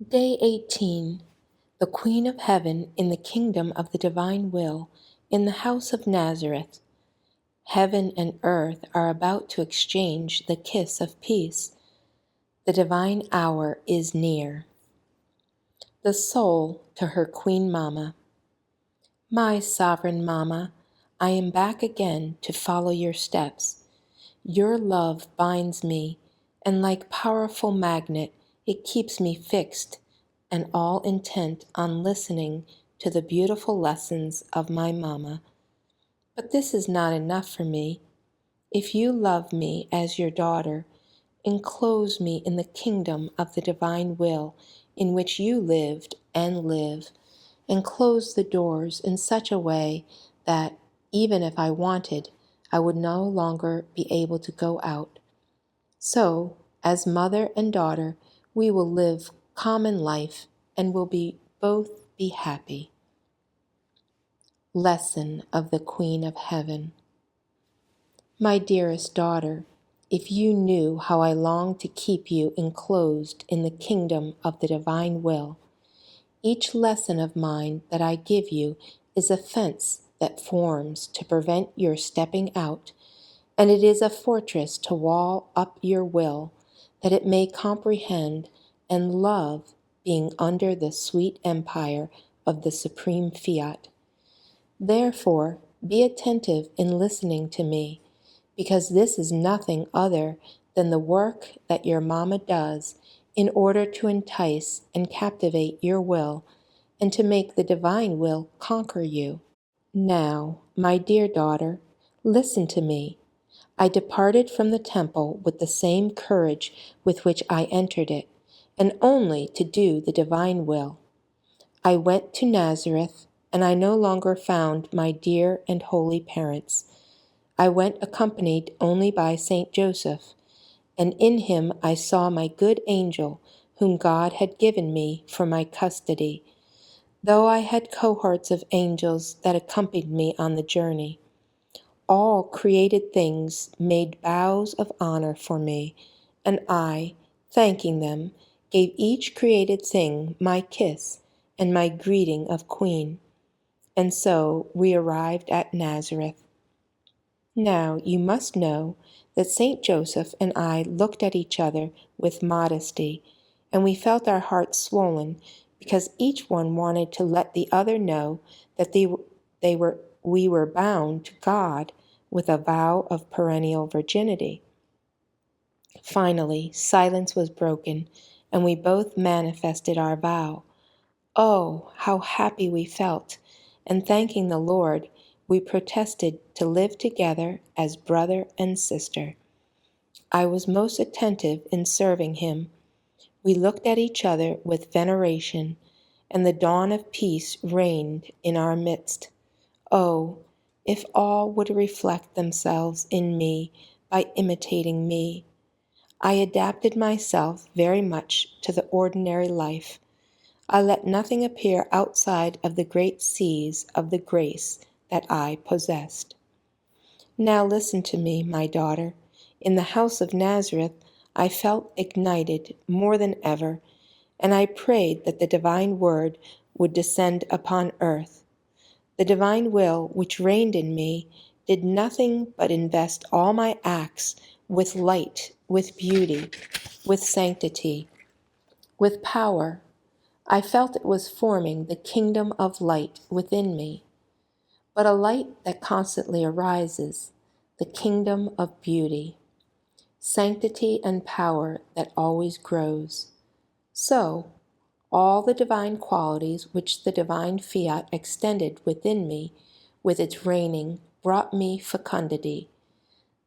Day 18. The Queen of Heaven in the Kingdom of the Divine Will, in the House of Nazareth. Heaven and earth are about to exchange the kiss of peace. The divine hour is near. The soul to her Queen Mama. My sovereign Mama, I am back again to follow your steps. Your love binds me, and like powerful magnet, it keeps me fixed and all intent on listening to the beautiful lessons of my Mama. But this is not enough for me. If you love me as your daughter, enclose me in the kingdom of the divine will in which you lived and live, and close the doors in such a way that, even if I wanted, I would no longer be able to go out. So, as mother and daughter, we will live common life and will both be happy. Lesson of the Queen of Heaven. My dearest daughter, if you knew how I long to keep you enclosed in the kingdom of the divine will, each lesson of mine that I give you is a fence that forms to prevent your stepping out, and it is a fortress to wall up your will, that it may comprehend and love being under the sweet empire of the supreme fiat. Therefore, be attentive in listening to me, because this is nothing other than the work that your Mama does in order to entice and captivate your will and to make the divine will conquer you. Now, my dear daughter, listen to me. I departed from the temple with the same courage with which I entered it, and only to do the divine will. I went to Nazareth, and I no longer found my dear and holy parents. I went accompanied only by Saint Joseph, and in him I saw my good angel, whom God had given me for my custody, though I had cohorts of angels that accompanied me on the journey. All created things made bows of honor for me, and I, thanking them, gave each created thing my kiss and my greeting of Queen. And so we arrived at Nazareth. Now you must know that Saint Joseph and I looked at each other with modesty, and we felt our hearts swollen because each one wanted to let the other know that we were bound to God with a vow of perennial virginity. Finally, silence was broken, and we both manifested our vow. Oh, how happy we felt! And thanking the Lord, we protested to live together as brother and sister. I was most attentive in serving him. We looked at each other with veneration, and the dawn of peace reigned in our midst. Oh, if all would reflect themselves in me by imitating me! I adapted myself very much to the ordinary life. I let nothing appear outside of the great seas of the grace that I possessed. Now listen to me, my daughter. In the house of Nazareth, I felt ignited more than ever, and I prayed that the divine word would descend upon earth. The divine will which reigned in me did nothing but invest all my acts with light, with beauty, with sanctity, with power. I felt it was forming the kingdom of light within me, but a light that constantly arises, the kingdom of beauty, sanctity and power that always grows. So, all the divine qualities which the divine fiat extended within me with its reigning brought me fecundity.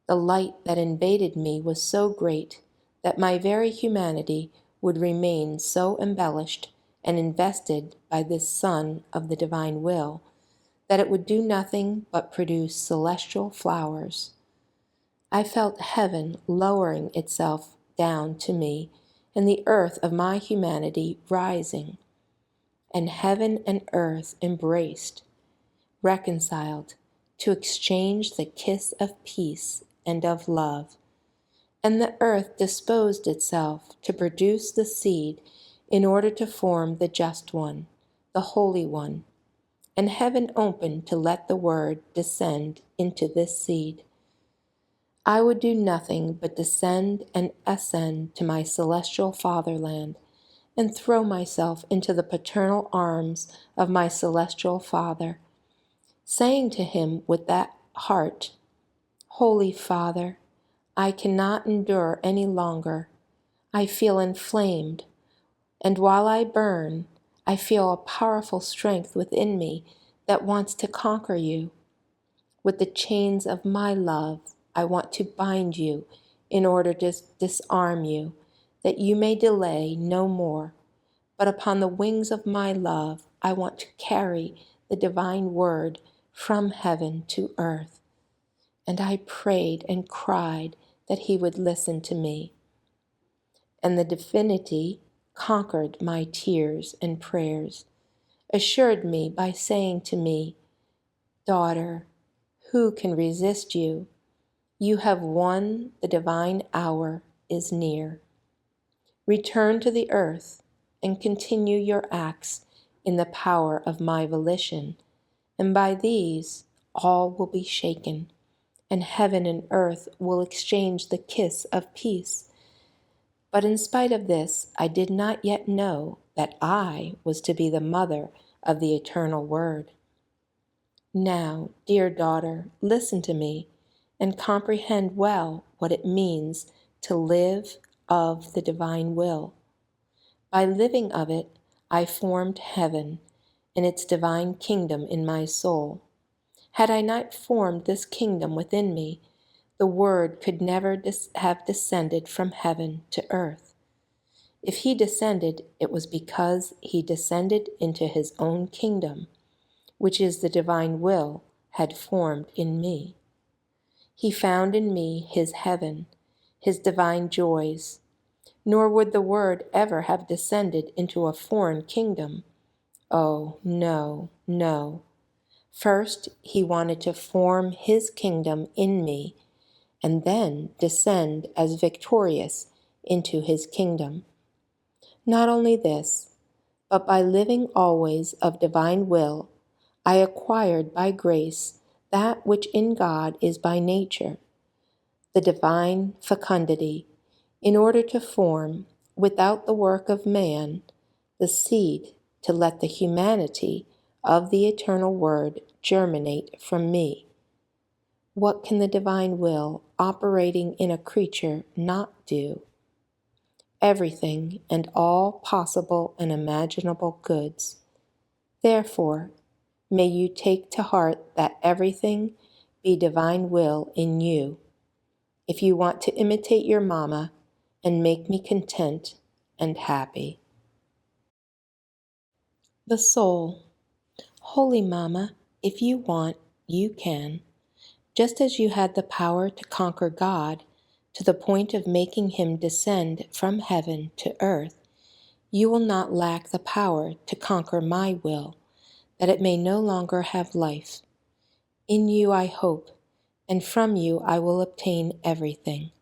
The light that invaded me was so great that my very humanity would remain so embellished and invested by this Son of the divine will that it would do nothing but produce celestial flowers. I felt heaven lowering itself down to me, and the earth of my humanity rising, and heaven and earth embraced, reconciled, to exchange the kiss of peace and of love. And the earth disposed itself to produce the seed in order to form the Just One, the Holy One, and heaven opened to let the Word descend into this seed. I would do nothing but descend and ascend to my celestial fatherland and throw myself into the paternal arms of my celestial Father, saying to him with that heart, Holy Father, I cannot endure any longer. I feel inflamed, and while I burn, I feel a powerful strength within me that wants to conquer you. With the chains of my love, I want to bind you in order to disarm you, that you may delay no more. But upon the wings of my love, I want to carry the divine word from heaven to earth. And I prayed and cried that he would listen to me. And the divinity conquered my tears and prayers, assured me by saying to me, Daughter, who can resist you? You have won, the divine hour is near. Return to the earth and continue your acts in the power of my volition, and by these all will be shaken, and heaven and earth will exchange the kiss of peace. But in spite of this, I did not yet know that I was to be the mother of the eternal Word. Now, dear daughter, listen to me and comprehend well what it means to live of the divine will. By living of it, I formed heaven and its divine kingdom in my soul. Had I not formed this kingdom within me, the Word could never have descended from heaven to earth. If he descended, it was because he descended into his own kingdom, which is the divine will had formed in me. He found in me his heaven, his divine joys, nor would the Word ever have descended into a foreign kingdom. Oh, no, no. First, he wanted to form his kingdom in me, and then descend as victorious into his kingdom. Not only this, but by living always of divine will, I acquired by grace that which in God is by nature, the divine fecundity, in order to form, without the work of man, the seed to let the humanity of the eternal Word germinate from me. What can the divine will operating in a creature not do? Everything and all possible and imaginable goods. Therefore, may you take to heart that everything be divine will in you, if you want to imitate your mama and make me content and happy. The Soul. Holy Mama, if you want, you can. Just as you had the power to conquer God to the point of making him descend from heaven to earth, you will not lack the power to conquer my will, that it may no longer have life. In you I hope, and from you I will obtain everything.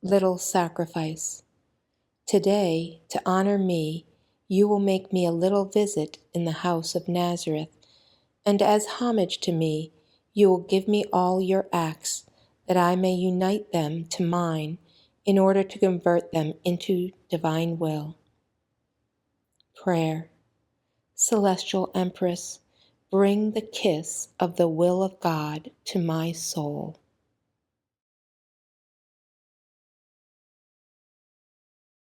Little sacrifice. Today, to honor me, you will make me a little visit in the house of Nazareth, and as homage to me, you will give me all your acts, that I may unite them to mine in order to convert them into divine will. Prayer. Celestial Empress, bring the kiss of the will of God to my soul.